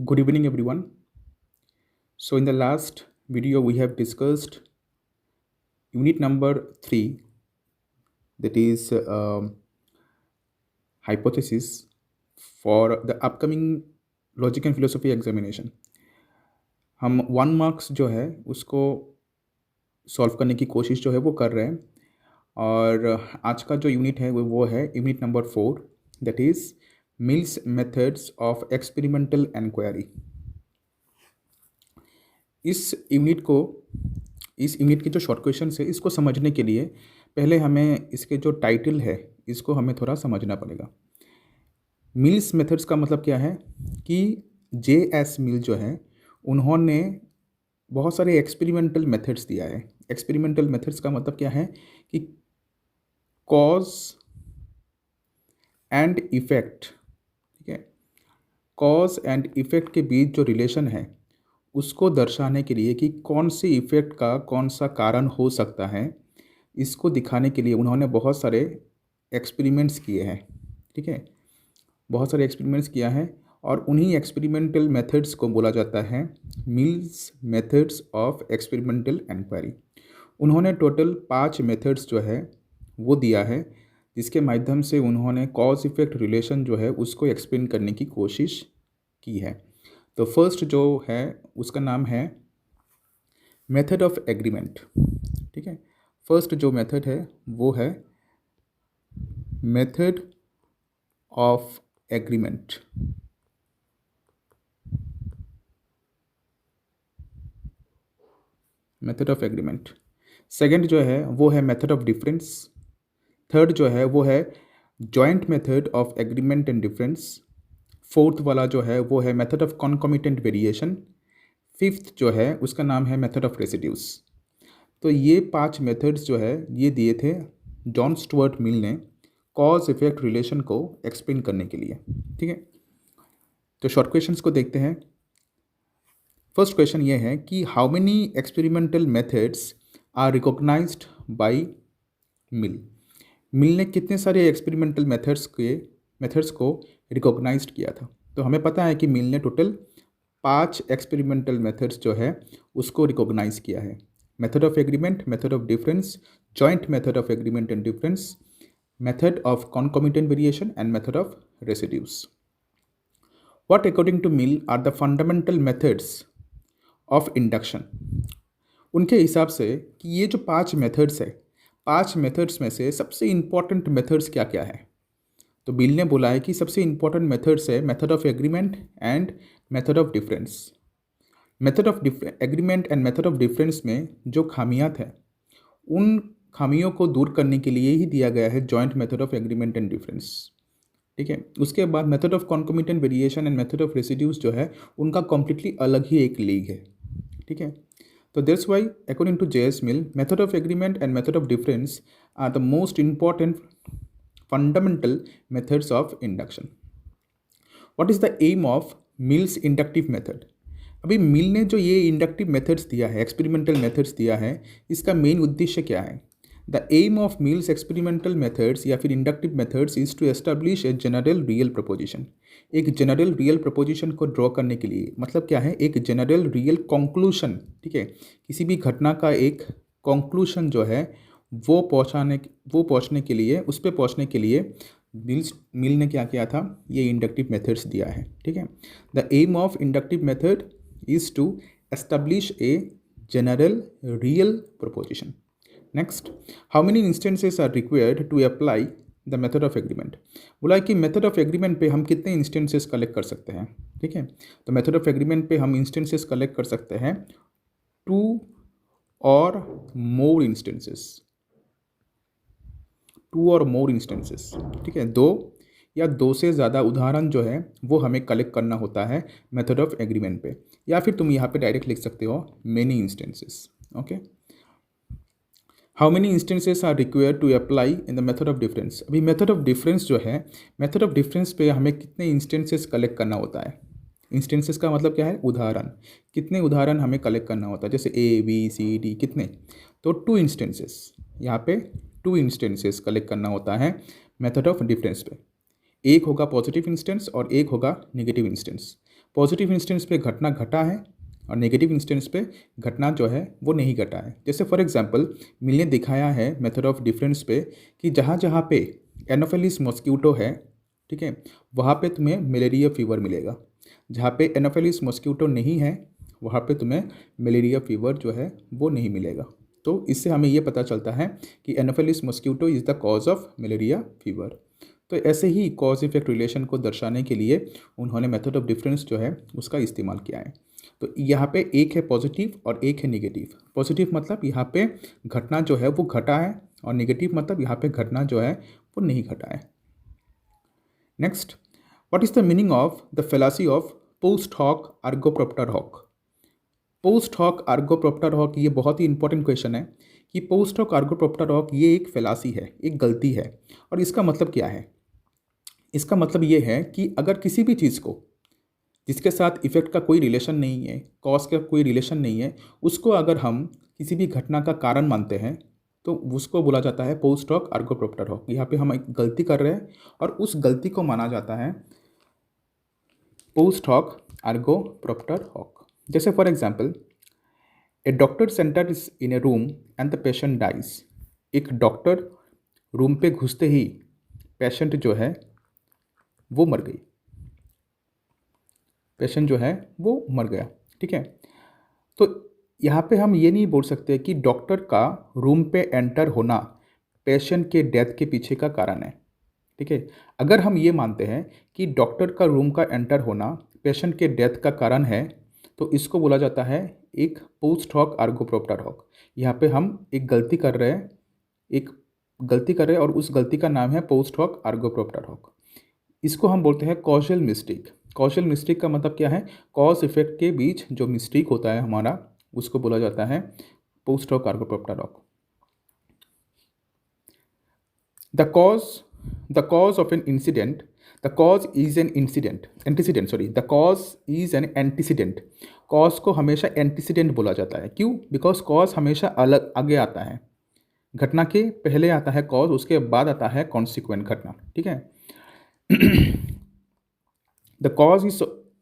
Good evening, everyone. So, in the last video, we have discussed unit number 3, that is hypothesis for the upcoming logic and philosophy examination. हम 1 marks जो है उसको solve करने की कोशिश जो है वो कर रहे हैं और आज का जो यूनिट है वो है unit number 4, that is Mills methods of experimental inquiry. इस यूनिट की जो शॉर्ट क्वेश्चन है इसको समझने के लिए पहले हमें इसके जो टाइटल है इसको हमें थोड़ा समझना पड़ेगा। मिल्स मेथड्स का मतलब क्या है कि J.S. मिल जो है उन्होंने बहुत सारे एक्सपेरिमेंटल मेथड्स दिया है। एक्सपेरिमेंटल मेथड्स का मतलब क्या है कि कॉज एंड इफ़ेक्ट, ठीक है, कॉज एंड इफ़ेक्ट के बीच जो रिलेशन है उसको दर्शाने के लिए कि कौन से इफ़ेक्ट का कौन सा कारण हो सकता है, इसको दिखाने के लिए उन्होंने बहुत सारे एक्सपेरिमेंट्स किए हैं। ठीक है, बहुत सारे एक्सपेरिमेंट्स किया है और उन्हीं एक्सपेरिमेंटल मेथड्स को बोला जाता है Mills methods of experimental inquiry. उन्होंने टोटल 5 मेथड्स जो है वो दिया है जिसके माध्यम से उन्होंने कॉज इफ़ेक्ट रिलेशन जो है उसको एक्सप्लेन करने की कोशिश की है। तो फर्स्ट जो है उसका नाम है मेथड ऑफ एग्रीमेंट। ठीक है, फर्स्ट जो मेथड है वो है method of agreement. Method of agreement. Second जो है वो है मेथड ऑफ डिफरेंस। थर्ड जो है वो है joint method of agreement and difference. Fourth वाला जो है वो है method of concomitant variation. Fifth जो है उसका नाम है मेथड ऑफ रेसिड्यूज। तो ये 5 मेथड्स जो है ये दिए थे जॉन स्टुअर्ट मिल ने कॉज इफेक्ट रिलेशन को एक्सप्लेन करने के लिए। ठीक है, तो शॉर्ट क्वेश्चंस को देखते हैं। फर्स्ट क्वेश्चन ये है कि how many experimental methods are recognised by Mill. Mill ने कितने सारे एक्सपेरिमेंटल मेथड्स को रिकॉग्नाइज्ड किया था। तो हमें पता है कि मिल ने टोटल 5 एक्सपेरिमेंटल मेथड्स जो है उसको रिकॉग्नाइज किया है। Method of agreement, method of difference, joint method of agreement and difference, method of concomitant variation and method of residues. What according to Mill are the fundamental methods of induction? उनके हिसाब से कि ये जो 5 methods है, 5 methods में से सबसे इम्पॉर्टेंट मेथड्स क्या क्या है। तो बिल ने बोला है कि सबसे इम्पॉर्टेंट मेथड्स है method of agreement and method of difference. Method of agreement and method of difference में जो खामियात है उन खामियों को दूर करने के लिए ही दिया गया है joint method of agreement and difference. ठीक है, उसके बाद method of concomitant variation and method of residues जो है उनका कम्प्लीटली अलग ही एक लीग है। ठीक है, तो that's why according to J.S. Mill method of agreement and method of difference are the most important fundamental methods of induction. What is the aim of Mills inductive method. अभी Mill ने जो ये inductive methods दिया है, experimental methods दिया है, इसका main उद्देश्य क्या है। The aim of Mills experimental methods या फिर inductive methods is to establish a general real proposition. एक जनरल रियल प्रपोजिशन को ड्रॉ करने के लिए मतलब क्या है, एक जनरल रियल कंक्लूशन। ठीक है, किसी भी घटना का एक कंक्लूशन जो है वो पहुंचने के लिए, उस पर पहुंचने के लिए मिल ने क्या किया था, ये इंडक्टिव मेथड्स दिया है। ठीक है, the aim of inductive method is to establish a general real proposition. Next, how many instances are required to apply the method of agreement. बोला कि मेथड ऑफ एग्रीमेंट पे हम कितने इंस्टेंसेस कलेक्ट कर सकते हैं। ठीक है, तो मेथड ऑफ एग्रीमेंट पे हम इंस्टेंसेस कलेक्ट कर सकते हैं 2 और मोर इंस्टेंसेस। 2 और मोर इंस्टेंसेस, ठीक है, 2 या 2 से ज़्यादा उदाहरण जो है वो हमें कलेक्ट करना होता है मेथड ऑफ एग्रीमेंट पे, या फिर तुम यहाँ पे डायरेक्ट लिख सकते हो many instances. Okay, how many instances are required to apply in the method of difference. अभी मेथड ऑफ डिफरेंस जो है, मेथड ऑफ डिफरेंस पे हमें कितने इंस्टेंसेस कलेक्ट करना होता है। इंस्टेंसेस का मतलब क्या है, उदाहरण। कितने उदाहरण हमें कलेक्ट करना होता है, जैसे A, B, C, D कितने, तो 2 इंस्टेंसेस, यहाँ पे 2 इंस्टेंसेस कलेक्ट करना होता है मेथड ऑफ डिफरेंस पे। एक होगा पॉजिटिव इंस्टेंस और एक होगा नेगेटिव इंस्टेंस। पॉजिटिव इंस्टेंस पे घटना घटा है और नेगेटिव इंस्टेंस पे घटना जो है वो नहीं घटा है। जैसे फॉर एग्जांपल मिल ने दिखाया है मेथड ऑफ डिफरेंस पे कि जहाँ जहाँ पे एनोफिलिस मॉस्किटो है, ठीक है, वहाँ पे तुम्हें मलेरिया फीवर मिलेगा। जहाँ पे एनोफिलिस मॉस्किटो नहीं है वहाँ पे तुम्हें मलेरिया फीवर जो है वो नहीं मिलेगा। तो इससे हमें ये पता चलता है कि Anopheles mosquito is the cause of malaria fever. तो ऐसे ही कॉज इफेक्ट रिलेशन को दर्शाने के लिए उन्होंने मेथड ऑफ डिफरेंस जो है उसका इस्तेमाल किया है। तो यहाँ पे एक है पॉजिटिव और एक है निगेटिव। पॉजिटिव मतलब यहाँ पे घटना जो है वो घटा है और निगेटिव मतलब यहाँ पे घटना जो है वो नहीं घटा है। Next, what is the meaning of the fallacy of post hoc ergo propter hoc? Post hoc ergo propter hoc, ये बहुत ही इंपॉर्टेंट क्वेश्चन है कि post hoc ergo propter hoc ये एक फेलासी है, एक गलती है। और इसका मतलब क्या है? इसका मतलब ये है कि अगर किसी भी चीज़ को जिसके साथ इफेक्ट का कोई रिलेशन नहीं है, कॉज का कोई रिलेशन नहीं है, उसको अगर हम किसी भी घटना का कारण मानते हैं तो उसको बोला जाता है post hoc ergo propter hoc. यहाँ पे हम एक गलती कर रहे हैं और उस गलती को माना जाता है post hoc ergo propter hoc. जैसे for example, a doctor enters is in a room and the patient dies. एक डॉक्टर रूम पे घुसते ही पेशेंट जो है वो मर गई, पेशेंट जो है वो मर गया, ठीक है। तो यहाँ पे हम ये नहीं बोल सकते कि डॉक्टर का रूम पे एंटर होना पेशेंट के डेथ के पीछे का कारण है, ठीक है। अगर हम ये मानते हैं कि डॉक्टर का रूम का एंटर होना पेशेंट के डेथ का कारण है तो इसको बोला जाता है एक post hoc ergo propter hoc. यहाँ पे हम एक गलती कर रहे हैं, एक गलती कर रहे हैं और उस गलती का नाम है post hoc ergo propter hoc. इसको हम बोलते हैं कॉजल मिस्टेक। कॉजल मिस्टेक का मतलब क्या है? कॉज इफेक्ट के बीच जो मिस्टेक होता है हमारा उसको बोला जाता है post hoc ergo propter hoc. The cause of an incident, the cause is an the cause is an antecedent। Cause को हमेशा एंटीसीडेंट बोला जाता है। क्यों? बिकॉज कॉज हमेशा अलग आगे आता है, घटना के पहले आता है कॉज, उसके बाद आता है कॉन्सिक्वेंट घटना, ठीक है। The cause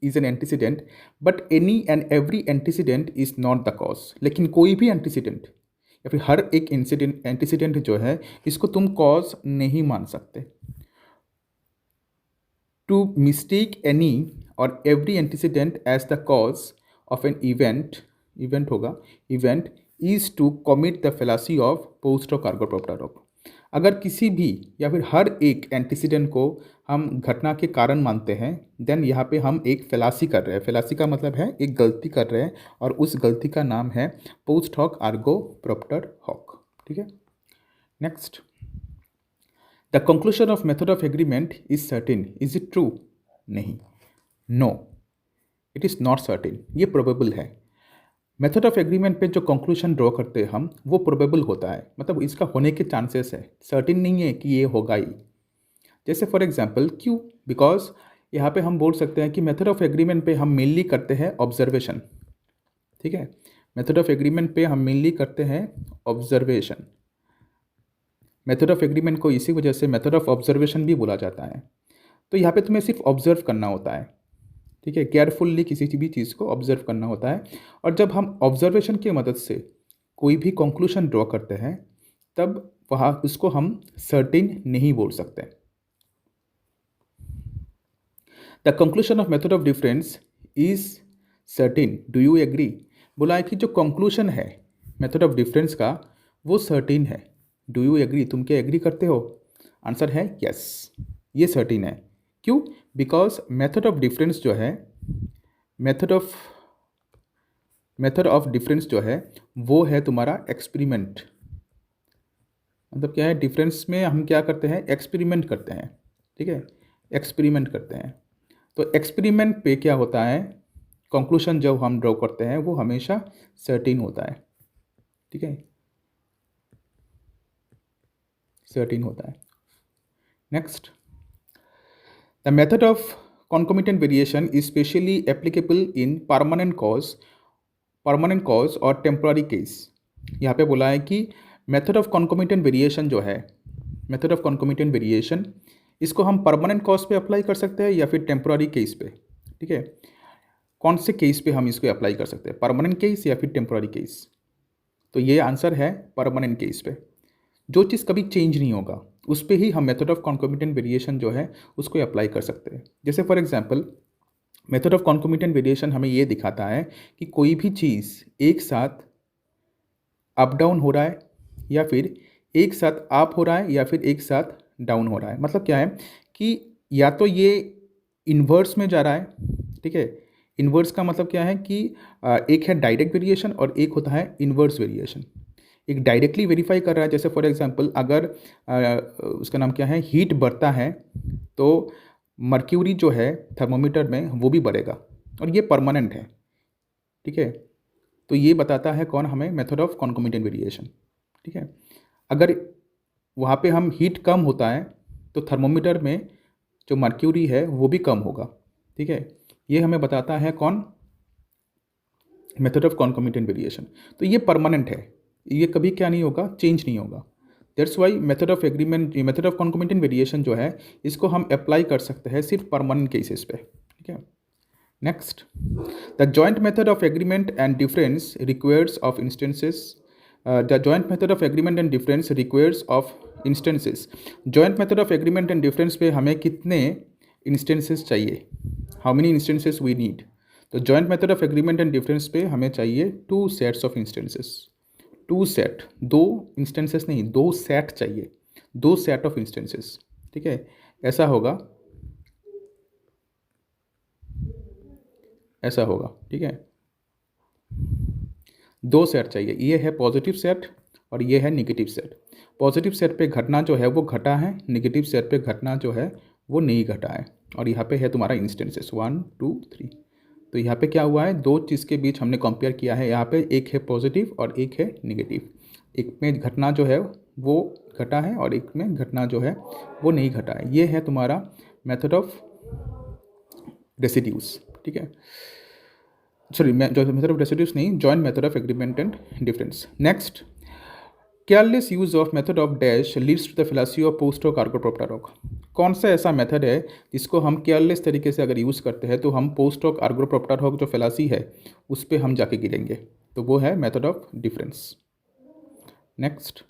is an antecedent but any and every antecedent is not the cause. लेकिन कोई भी एंटीसीडेंट या फिर हर एक इंसिडेंट एंटीसीडेंट जो है इसको तुम कॉज नहीं मान सकते। टू मिस्टेक एनी और every antecedent as the cause of an event होगा, event is to commit the fallacy of post hoc ergo propter hoc. अगर किसी भी या फिर हर एक एंटीसीडेंट को हम घटना के कारण मानते हैं देन यहाँ पे हम एक फेलासी कर रहे हैं। फेलासी का मतलब है एक गलती कर रहे हैं और उस गलती का नाम है post hoc ergo propter hoc, ठीक है। Next, the conclusion of method of agreement is certain, is it true? नहीं, no, it is not certain, ये प्रोबेबल है। मेथड ऑफ एग्रीमेंट पे जो कंक्लूजन ड्रॉ करते हैं हम वो प्रोबेबल होता है, मतलब इसका होने के चांसेस है, सर्टेन नहीं है कि ये होगा ही। जैसे फॉर एग्जांपल, क्यों? बिकॉज यहाँ पे हम बोल सकते हैं कि मेथड ऑफ एग्रीमेंट पे हम मेनली करते हैं ऑब्जर्वेशन, ठीक है। मेथड ऑफ एग्रीमेंट पे हम मेनली करते हैं ऑब्जर्वेशन। मेथड ऑफ एग्रीमेंट को इसी वजह से मेथड ऑफ ऑब्जर्वेशन भी बोला जाता है। तो यहाँ पे तुम्हें सिर्फ ऑब्जर्व करना होता है, ठीक है, केयरफुल्ली किसी भी चीज़ को ऑब्जर्व करना होता है। और जब हम ऑब्जर्वेशन की मदद से कोई भी कंक्लूजन ड्रॉ करते हैं तब वहाँ उसको हम सर्टेन नहीं बोल सकते। The conclusion of method of difference is certain, do you agree? बोला है कि जो कंक्लूजन है मेथड ऑफ डिफरेंस का वो सर्टेन है। Do you agree? तुम क्या एग्री करते हो? आंसर है यस, ये सर्टेन है। क्यों? बिकॉज मेथड ऑफ डिफरेंस जो है, मेथड ऑफ डिफरेंस जो है वो है तुम्हारा एक्सपेरिमेंट। मतलब क्या है? डिफरेंस में हम क्या करते हैं? एक्सपेरिमेंट करते हैं, ठीक है, एक्सपेरिमेंट करते हैं। तो एक्सपेरिमेंट पे क्या होता है? कंक्लूजन जो हम ड्रॉ करते हैं वो हमेशा सर्टेन होता है, ठीक है, सर्टेन होता है। Next, the method of concomitant variation is specially applicable in permanent cause और temporary case। यहाँ पे बोला है कि मेथड ऑफ concomitant variation जो है, मेथड ऑफ concomitant variation इसको हम परमानेंट कॉज पे अप्लाई कर सकते हैं या फिर टेम्पोररी केस पे, ठीक है। कौन से केस पे हम इसको अप्लाई कर सकते हैं, परमानेंट केस या फिर टेम्पोररी केस? तो ये आंसर है परमानेंट केस पे। जो चीज़ कभी चेंज नहीं होगा उस पर ही हम मेथड ऑफ कॉन्कोमिटेंट वेरिएशन जो है उसको अप्लाई कर सकते हैं। जैसे for example method of concomitant variation हमें ये दिखाता है कि कोई भी चीज़ एक साथ अप डाउन हो रहा है या फिर एक साथ अप हो रहा है या फिर एक साथ डाउन हो रहा है। मतलब क्या है कि या तो ये इन्वर्स में जा रहा है, ठीक है। इन्वर्स का मतलब क्या है कि एक है डायरेक्ट वेरिएशन और एक होता है इन्वर्स वेरिएशन। एक डायरेक्टली वेरीफाई कर रहा है, जैसे फॉर एग्जांपल अगर उसका नाम क्या है, हीट बढ़ता है तो मर्क्यूरी जो है थर्मोमीटर में वो भी बढ़ेगा और ये परमानेंट है, ठीक है। तो ये बताता है कौन, हमें मेथड ऑफ कॉन्कोमिटेंट वेरिएशन, ठीक है। अगर वहाँ पे हम हीट कम होता है तो थर्मोमीटर में जो मर्क्यूरी है वो भी कम होगा, ठीक है। ये हमें बताता है कौन, मेथड ऑफ कॉन्कोमिटेंट वेरिएशन। तो ये परमानेंट है, ये कभी क्या नहीं होगा, चेंज नहीं होगा। That's why method of agreement, method of concomitant variation जो है इसको हम अप्लाई कर सकते हैं सिर्फ परमानेंट केसेस पे, ठीक है। Next, the joint method of agreement and difference requires of instances. The joint method of agreement and difference requires of instances. Joint method of agreement and difference पे हमें कितने इंस्टेंसेस चाहिए, how many instances we need. तो joint method of agreement and difference पे हमें चाहिए 2 sets of instances. 2 set, 2 instances नहीं, 2 set चाहिए, 2 सेट ऑफ इंस्टेंसेस, ठीक है। ऐसा होगा, ऐसा होगा, ठीक है। 2 सेट चाहिए, ये है पॉजिटिव सेट और ये है निगेटिव सेट। पॉजिटिव सेट पे घटना जो है वो घटा है, निगेटिव सेट पे घटना जो है वो नहीं घटा है। और यहाँ पे है तुम्हारा इंस्टेंसेस 1 2 3। तो यहाँ पे क्या हुआ है, 2 चीज़ के बीच हमने कंपेयर किया है। यहाँ पे एक है पॉजिटिव और एक है निगेटिव। एक में घटना जो है वो घटा है और एक में घटना जो है वो नहीं घटा है। ये है तुम्हारा मेथड ऑफ रेसिड्यूज, ठीक है। सॉरी, मेथड ऑफ रेसिड्यूज नहीं, joint method of agreement and difference. Next, careless use of method of dash leads to the fallacy of post hoc ergo propter hoc. कौन सा ऐसा मेथड है जिसको हम careless तरीके से अगर यूज़ करते हैं तो हम post hoc ergo propter hoc जो फेलासी है उस पर हम जाके गिरेंगे। तो वो है method of difference. Next,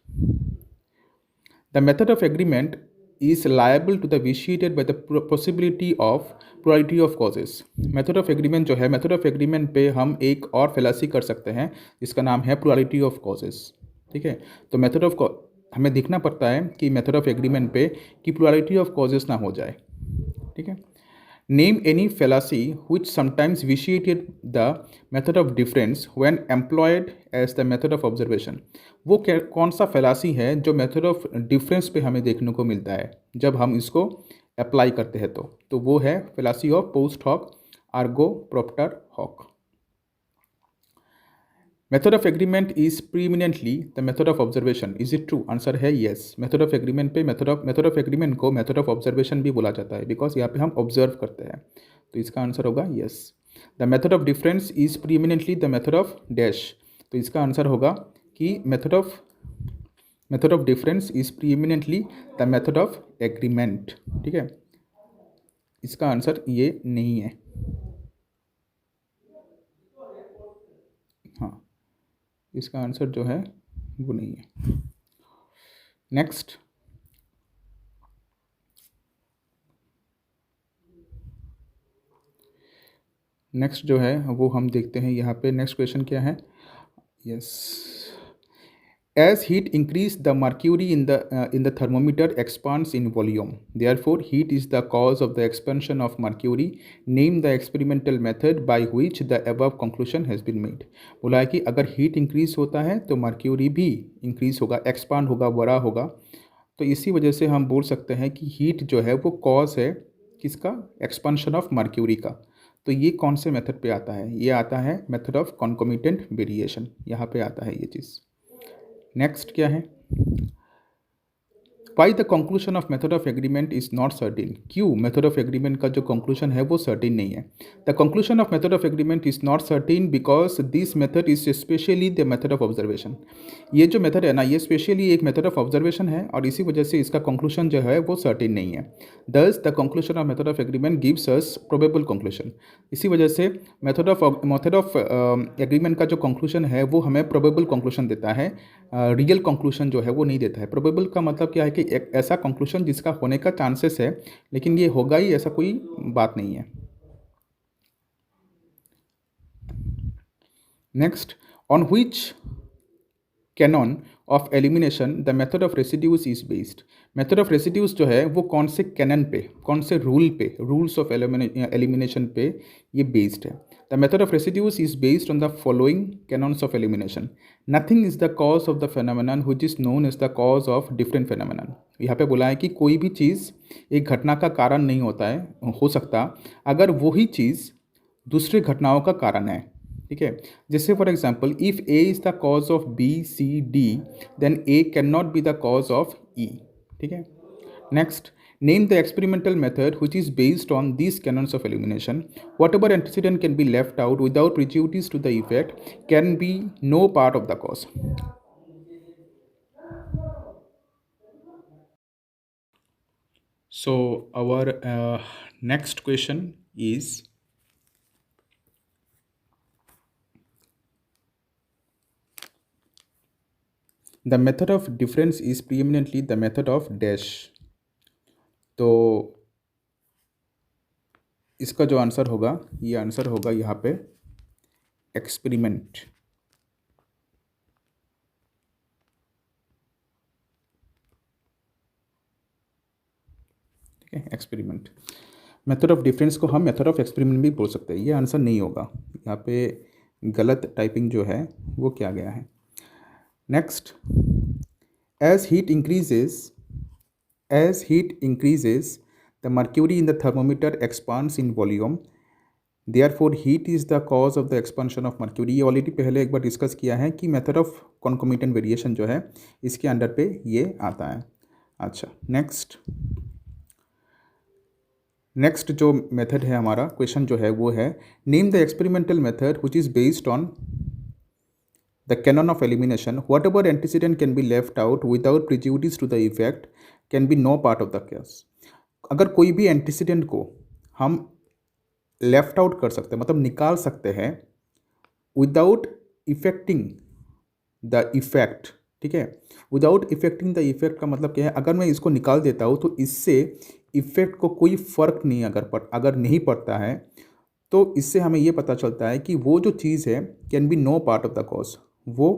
the method of agreement is liable to the vitiated by the possibility of plurality of causes। Method of agreement जो है, मेथड ऑफ एग्रीमेंट पे हम एक और फेलासी कर सकते हैं जिसका नाम है प्लुरलिटी ऑफ कॉजेस, ठीक है। तो मेथड ऑफ, हमें देखना पड़ता है कि मेथड ऑफ एग्रीमेंट पे कि प्लुरलिटी ऑफ कॉजेस ना हो जाए, ठीक है। Name any fallacy which sometimes vitiated the method of difference when employed as the method of observation। वो कौन सा फेलासी है जो मेथड ऑफ डिफरेंस पे हमें देखने को मिलता है जब हम इसको अप्लाई करते हैं। तो वो है fallacy of post hoc ergo propter hoc. Method of agreement is preeminently the method of observation, is it true? Answer है येस। मेथड ऑफ एग्रीमेंट पे मेथड ऑफ एग्रीमेंट को मेथड ऑफ ऑब्जर्वेशन भी बोला जाता है बिकॉज यहाँ पे हम ऑब्जर्व करते हैं। तो इसका आंसर होगा yes. The method of difference is preeminently the method of dash. तो इसका आंसर होगा कि method of difference is preeminently the method of agreement, ठीक है। इसका आंसर ये नहीं है, हाँ, इसका आंसर जो है वो नहीं है। नेक्स्ट, जो है वो हम देखते हैं यहाँ पे। नेक्स्ट क्वेश्चन क्या है, yes, as heat increase the mercury in the thermometer expands in volume, therefore heat is the cause of the expansion of mercury, name the experimental method by which the above conclusion has been made। बोला है कि अगर heat increase होता है तो mercury भी increase होगा, expand होगा, बड़ा होगा। तो इसी वजह से हम बोल सकते हैं कि हीट जो है वो कॉज है किसका, एक्सपांशन ऑफ मर्क्यूरी का। तो ये कौन से मेथड पे आता है, ये आता है मेथड ऑफ कॉन्कोमिटेंट वेरिएशन, यहाँ पे आता है ये चीज़। नेक्स्ट क्या है, why the conclusion of method of agreement is not certain, क्यों मेथड ऑफ एग्रीमेंट का जो कंक्लूजन है वो सर्टेन नहीं है। The conclusion of method of agreement is not certain because this method is specially the method of observation. ये जो method है ना, ये स्पेशली एक मेथड ऑफ ऑब्जर्वेशन है और इसी वजह से इसका कंक्लूजन जो है वो सर्टेन नहीं है। दस the conclusion of method of agreement gives us probable conclusion. इसी वजह से मेथड ऑफ एग्रीमेंट का जो कंक्लूजन है वो हमें प्रोबेबल कंक्लूजन देता है, रियल कंक्लूजन जो है वो नहीं देता है। प्रोबेबल का मतलब क्या है कि एक ऐसा कंक्लूजन जिसका होने का चांसेस है लेकिन ये होगा ही ऐसा कोई बात नहीं है। Next, on which canon of elimination the method of residues is based. Method of residues जो है वो कौन से कैनन पे, कौन से रूल पे, रूल्स ऑफ एलिमिनेशन पे ये बेस्ड है। The method of residues is based on the following canons of elimination. Nothing is the cause of the phenomenon which is known as the cause of different phenomenon. यहाँ पे बोला है कि कोई भी चीज़ एक घटना का कारण नहीं होता है, हो सकता अगर वही चीज़ दूसरे घटनाओं का कारण है। ठीक है, जैसे for example if A is the cause of B C D then A can not be the cause of E. ठीक है, next, name the experimental method which is based on these canons of elimination. Whatever antecedent can be left out without prejudice to the effect can be no part of the cause. So our next question is, the method of difference is preeminently the method of dash. तो इसका जो answer होगा, ये answer होगा यहाँ पे experiment. ठीक है, एक्सपेरिमेंट। मेथड ऑफ डिफरेंस को हम मेथड ऑफ एक्सपेरिमेंट भी बोल सकते हैं। ये आंसर नहीं होगा, यहाँ पे गलत टाइपिंग जो है वो किया गया है। Next, as heat increases the mercury in the thermometer expands in volume, therefore heat is the cause of the expansion of mercury। ये ऑलरेडी पहले एक बार डिस्कस किया है कि मेथड ऑफ कॉन्कोमिटेंट वेरिएशन जो है इसके अंडर पे ये आता है। अच्छा, नेक्स्ट जो मेथड है हमारा, क्वेश्चन जो है वो है, name the experimental method which is based on the canon of elimination. Whatever antecedent can be left out without prejudice to the effect can be no part of the case. अगर कोई भी antecedent को हम left out कर सकते हैं, मतलब निकाल सकते हैं विदाउट इफेक्टिंग द इफेक्ट। ठीक है, विदाउट इफेक्टिंग द इफेक्ट का मतलब क्या है, अगर मैं इसको निकाल देता हूँ तो इससे इफेक्ट को कोई फ़र्क नहीं अगर नहीं पड़ता है, तो इससे हमें ये पता चलता है कि वो जो चीज़ है can be no part of the cause, वो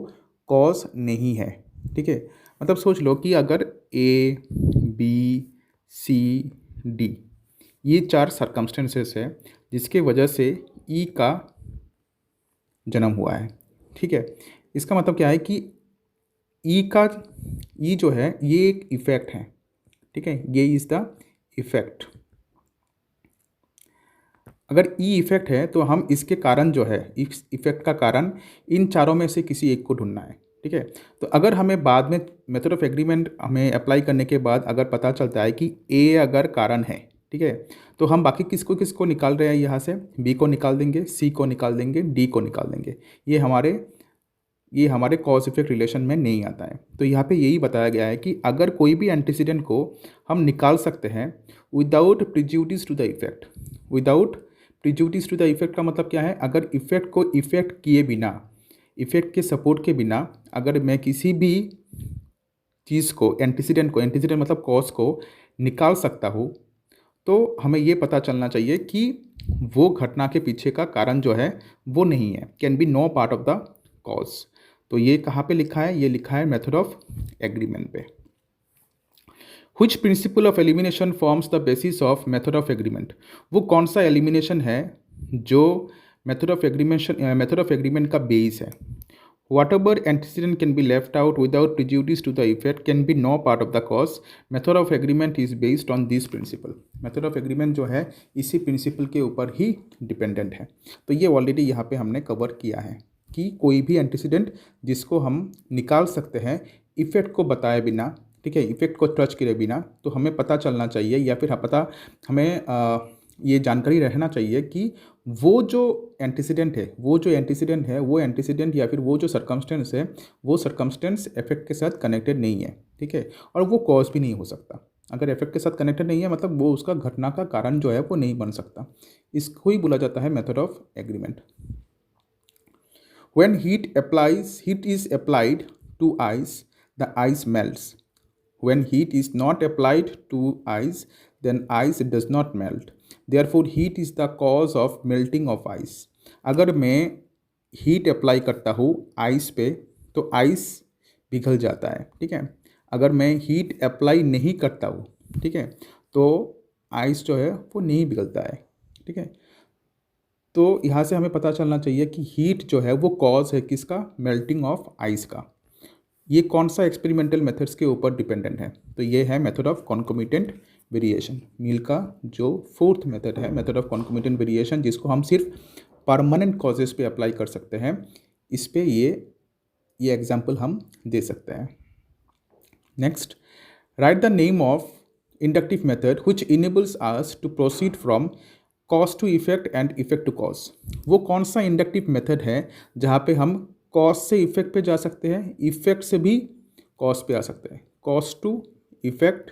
कॉज नहीं है। ठीक है, मतलब सोच लो कि अगर ए बी सी डी ये 4 सर्कमस्टेंसेस है जिसके वजह से ई का जन्म हुआ है। ठीक है, इसका मतलब क्या है कि ई जो है ये एक इफेक्ट है। ठीक है, ये इज़ द इफेक्ट। अगर ई इफेक्ट है तो हम इसके कारण जो है, इस इफेक्ट का कारण इन चारों में से किसी एक को ढूंढना है। ठीक है, तो अगर हमें बाद में मेथड ऑफ एग्रीमेंट हमें अप्लाई करने के बाद अगर पता चलता है कि ए अगर कारण है, ठीक है, तो हम बाकी किसको निकाल रहे हैं, यहाँ से बी को निकाल देंगे, सी को निकाल देंगे, डी को निकाल देंगे। ये हमारे कॉज इफेक्ट रिलेशन में नहीं आता है। तो यहाँ पे यही बताया गया है कि अगर कोई भी एंटीसीडेंट को हम निकाल सकते हैं without prejudice to the effect. Without prejudice to the effect का मतलब क्या है, अगर इफेक्ट को इफेक्ट किए बिना, इफेक्ट के सपोर्ट के बिना अगर मैं किसी भी चीज़ को, एंटीसीडेंट मतलब कॉज को निकाल सकता हूँ, तो हमें ये पता चलना चाहिए कि वो घटना के पीछे का कारण जो है वो नहीं है, can be no part of the cause. तो ये कहाँ पे लिखा है, ये लिखा है मेथड ऑफ एग्रीमेंट पे। Which principle of elimination forms the basis of method of agreement? वो कौन सा एलिमिनेशन है जो मेथड ऑफ एग्रीमेंट का बेस है। Whatever antecedent can be left out without prejudice to the effect can be no part of the cause. Method of agreement is based on this principle. Method of agreement जो है इसी principal के ऊपर ही dependent है। तो ये already यहाँ पे हमने कवर किया है कि कोई भी एंटीसीडेंट जिसको हम निकाल सकते हैं इफेक्ट को बताए बिना, ठीक है, इफेक्ट को टच किए बिना, तो हमें पता चलना चाहिए या फिर हमें ये जानकारी रहना चाहिए कि वो जो एंटीसीडेंट है वो एंटीसीडेंट या फिर वो जो सर्कमस्टेंस है वो सर्कमस्टेंस इफेक्ट के साथ कनेक्टेड नहीं है, ठीक है, और वो कॉज भी नहीं हो सकता। अगर इफेक्ट के साथ कनेक्टेड नहीं है मतलब वो उसका घटना का कारण जो है वो नहीं बन सकता। इसको ही बोला जाता है method of agreement. When heat is applied to ice, the ice melts. When heat is not applied to ice, then ice does not melt. Therefore, heat is the cause of melting of ice. अगर मैं heat apply करता हूँ ice पे तो ice पिघल जाता है, ठीक है। अगर मैं हीट अप्लाई नहीं करता हूँ, ठीक है, तो आइस जो है वो नहीं पिघलता है, ठीक है। तो यहाँ से हमें पता चलना चाहिए कि हीट जो है वो कॉज है किसका, मेल्टिंग ऑफ आइस का। ये कौन सा एक्सपेरिमेंटल मेथड्स के ऊपर डिपेंडेंट है, तो ये है मेथड ऑफ कॉन्कोमिटेंट वेरिएशन। मील का जो फोर्थ मेथड है मेथड ऑफ कॉन्कोमिटेंट वेरिएशन, जिसको हम सिर्फ परमानेंट कॉजेस पे अप्लाई कर सकते हैं। इस पे ये एग्जांपल हम दे सकते हैं। Next, write the name of inductive method which enables us to proceed from cause to effect and effect to cause. वो कौन सा इंडक्टिव मेथड है जहाँ पे हम कॉज से इफेक्ट पे जा सकते हैं, इफेक्ट से भी कॉज पे आ सकते हैं। कॉज टू इफेक्ट,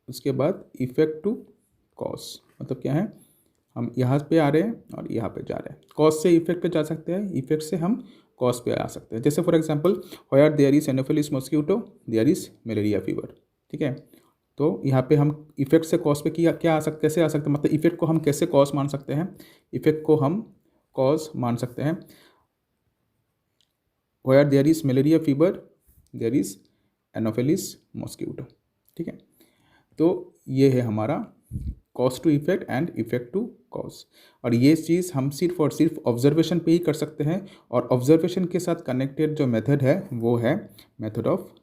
उसके बाद इफेक्ट टू कॉज, मतलब क्या है, हम यहाँ पे आ रहे हैं और यहाँ पे जा रहे हैं। कॉज से इफेक्ट पे जा सकते हैं, इफेक्ट से हम कॉज पे आ सकते हैं। जैसे for example, where there is anopheles mosquito there is malaria fever, ठीक है। तो यहाँ पे हम इफेक्ट से कॉज पे कैसे आ सकते हैं, मतलब इफेक्ट को हम कैसे कॉज मान सकते हैं, इफेक्ट को हम कॉज मान सकते हैं। Where there is malaria fever there is anopheles mosquito, ठीक है। तो ये है हमारा cause to effect and effect to cause, और ये चीज़ हम सिर्फ और सिर्फ ऑब्जर्वेशन पे ही कर सकते हैं। और ऑब्जर्वेशन के साथ कनेक्टेड जो मेथड है वो है method of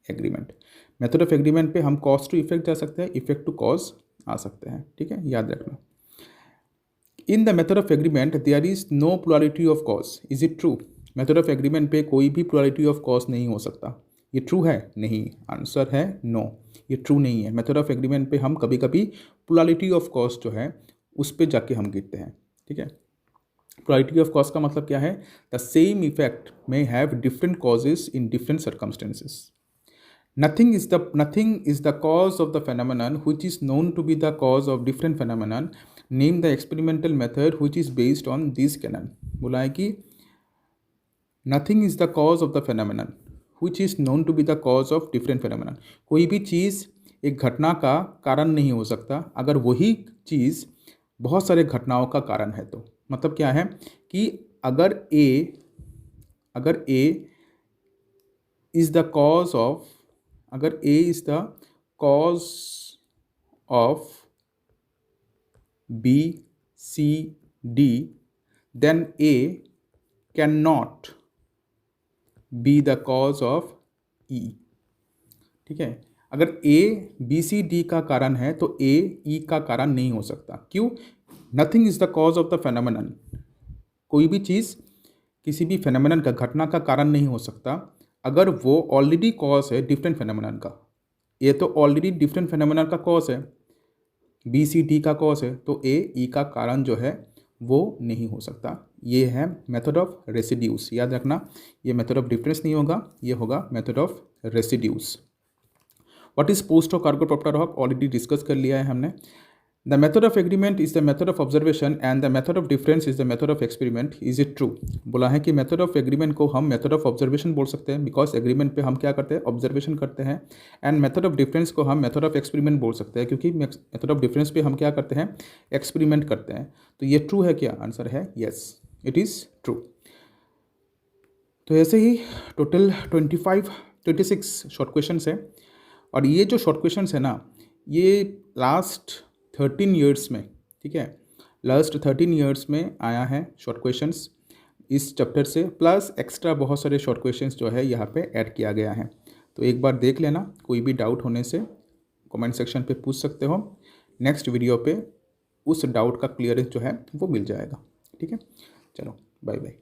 agreement. Method of agreement पे हम कॉज टू इफेक्ट जा सकते हैं, इफेक्ट टू कॉज आ सकते हैं, ठीक है, याद रखना। In the method of agreement there is no plurality of cause, is it true. Method of agreement पे कोई भी प्लुरलिटी ऑफ कॉज नहीं हो सकता। ये ट्रू है? नहीं, आंसर है नो, ये ट्रू नहीं है। मेथड ऑफ एग्रीमेंट पे हम कभी कभी प्लुरलिटी ऑफ कॉज जो है उस पर जाके हम गिरते हैं, ठीक है। प्लुरलिटी ऑफ कॉज का मतलब क्या है, the same effect may have different causes in different circumstances. Nothing is the cause of the phenomenon which is known to be the cause of different phenomenon. Name the experimental method which is based on this canon. बोला है कि nothing is the cause of the phenomenon which is known to be the cause of different phenomenon. कोई भी चीज़ एक घटना का कारण नहीं हो सकता अगर वही चीज़ बहुत सारे घटनाओं का कारण है। तो मतलब क्या है कि अगर A is the cause of, अगर A is the cause of B, C, D, then A cannot be the cause of E, ठीक है। अगर A, B, C, D का कारण है तो A, E का कारण नहीं हो सकता। क्यों? Nothing is the cause of the phenomenon. कोई भी चीज़ किसी भी फेनोमेनन का, घटना का कारण नहीं हो सकता अगर वो ऑलरेडी कॉज है डिफरेंट फेनोमेनन का। ए तो ऑलरेडी डिफरेंट फेनोमेनन का कॉज है, बी सी डी का कॉज है, तो ए ई का कारण जो है वो नहीं हो सकता। ये है मेथड ऑफ रेसिड्यूस, याद रखना। ये मेथड ऑफ डिफरेंस नहीं होगा, ये होगा method of residues. What is post hoc ergo propter hoc, already discuss कर लिया है हमने। The method of agreement is the method of observation and the method of difference is the method of experiment. Is it true? बोला है कि method of agreement को हम method of observation बोल सकते हैं because agreement पे हम क्या करते हैं, observation करते हैं, and method of difference को हम method of experiment बोल सकते हैं क्योंकि method of difference पे हम क्या करते हैं, experiment करते हैं। तो ये true है क्या? आंसर है yes, it is true। तो ऐसे ही टोटल 26 शॉर्ट क्वेश्चंस है, और ये जो शॉर्ट क्वेश्चंस है ना, ये लास्ट 13 ईयर्स में, ठीक है, लास्ट 13 ईयर्स में आया है शॉर्ट क्वेश्चंस इस चैप्टर से, प्लस एक्स्ट्रा बहुत सारे शॉर्ट क्वेश्चंस जो है यहाँ पे ऐड किया गया है। तो एक बार देख लेना, कोई भी डाउट होने से कमेंट सेक्शन पे पूछ सकते हो। नेक्स्ट वीडियो पे उस डाउट का क्लियरेंस जो है वो मिल जाएगा, ठीक है। चलो बाय बाय।